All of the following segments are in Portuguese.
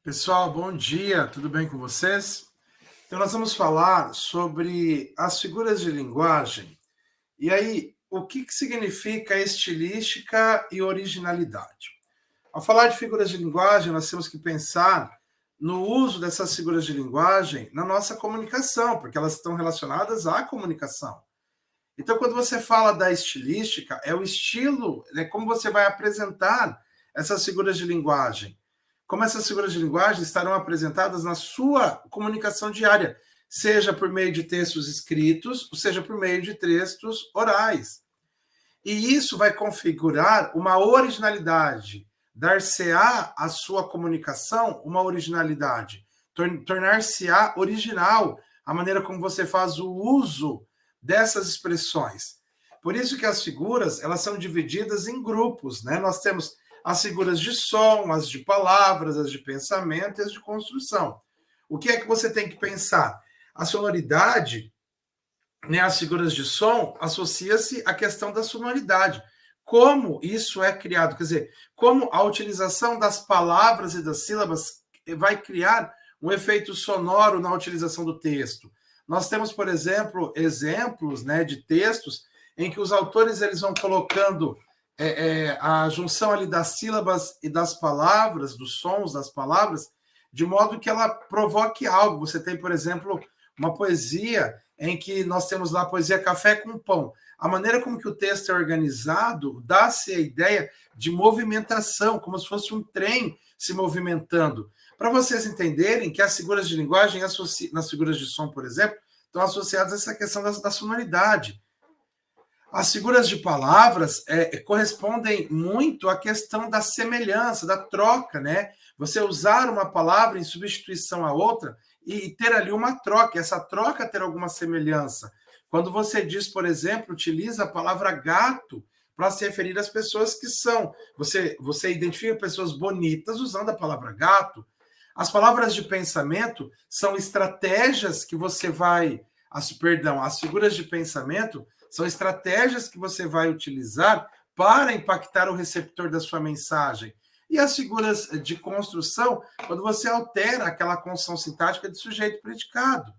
Pessoal, bom dia, tudo bem com vocês? Então, nós vamos falar sobre as figuras de linguagem e aí o que significa estilística e originalidade. Ao falar de figuras de linguagem, nós temos que pensar no uso dessas figuras de linguagem na nossa comunicação, porque elas estão relacionadas à comunicação. Então, quando você fala da estilística, é o estilo, é como você vai apresentar essas figuras de linguagem. Como essas figuras de linguagem estarão apresentadas na sua comunicação diária, seja por meio de textos escritos, seja por meio de textos orais. E isso vai configurar uma originalidade, dar-se-á a sua comunicação uma originalidade, tornar-se-á original a maneira como você faz o uso dessas expressões. Por isso que as figuras, elas são divididas em grupos, né? Nós temos as figuras de som, as de palavras, as de pensamento e as de construção. O que é que você tem que pensar? A sonoridade, né, as figuras de som, associa-se à questão da sonoridade. Como isso é criado? Quer dizer, como a utilização das palavras e das sílabas vai criar um efeito sonoro na utilização do texto. Nós temos, por exemplo, exemplos, né, de textos em que os autores eles vão colocando a junção ali das sílabas e das palavras, dos sons das palavras, de modo que ela provoque algo. Você tem, por exemplo, uma poesia em que nós temos lá a poesia Café com Pão. A maneira como que o texto é organizado dá-se a ideia de movimentação, como se fosse um trem se movimentando. Para vocês entenderem que as figuras de linguagem, nas figuras de som, por exemplo, estão associadas a essa questão da sonoridade. As figuras de palavras correspondem muito à questão da semelhança, da troca, né? Você usar uma palavra em substituição a outra e ter ali uma troca, essa troca ter alguma semelhança. Quando você diz, por exemplo, utiliza a palavra gato para se referir às pessoas que são. Você identifica pessoas bonitas usando a palavra gato. As palavras de pensamento são estratégias que você vai. As figuras de pensamento são estratégias que você vai utilizar para impactar o receptor da sua mensagem. E as figuras de construção, quando você altera aquela construção sintática de sujeito predicado.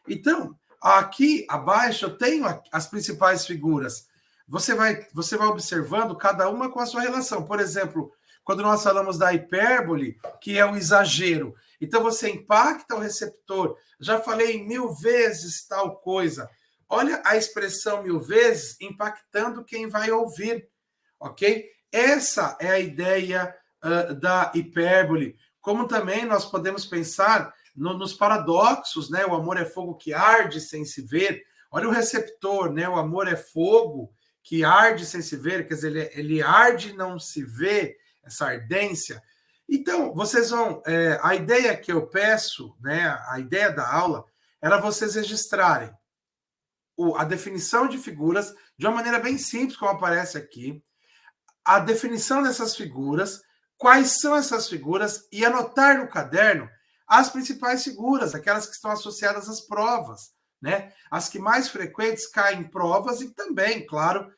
Então, aqui abaixo eu tenho as principais figuras. Você vai observando cada uma com a sua relação. Por exemplo, quando nós falamos da hipérbole, que é o exagero. Então, você impacta o receptor. Já falei 1000 vezes tal coisa. Olha a expressão 1000 vezes impactando quem vai ouvir, ok? Essa é a ideia da hipérbole. Como também nós podemos pensar nos paradoxos, né? O amor é fogo que arde sem se ver. Olha o receptor, né? O amor é fogo que arde sem se ver, quer dizer, ele arde e não se vê, essa ardência. Então, vocês vão... a ideia que eu peço, né? A ideia da aula era vocês registrarem a definição de figuras de uma maneira bem simples, como aparece aqui, a definição dessas figuras, quais são essas figuras e anotar no caderno as principais figuras, aquelas que estão associadas às provas, né? As que mais frequentes caem em provas e também, claro,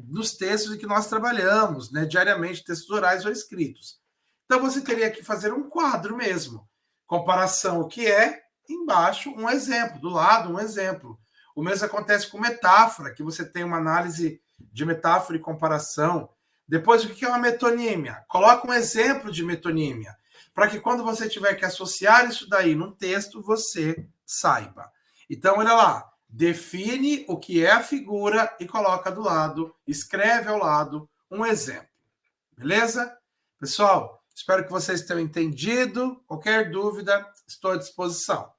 nos textos em que nós trabalhamos, né, diariamente, textos orais ou escritos. Então, você teria que fazer um quadro mesmo. Comparação, o que é, embaixo, um exemplo, do lado, um exemplo. O mesmo acontece com metáfora, que você tem uma análise de metáfora e comparação. Depois, o que é uma metonímia? Coloca um exemplo de metonímia, para que quando você tiver que associar isso daí num texto, você saiba. Então, olha lá, define o que é a figura e coloca do lado, escreve ao lado um exemplo. Beleza? Pessoal, espero que vocês tenham entendido. Qualquer dúvida, estou à disposição.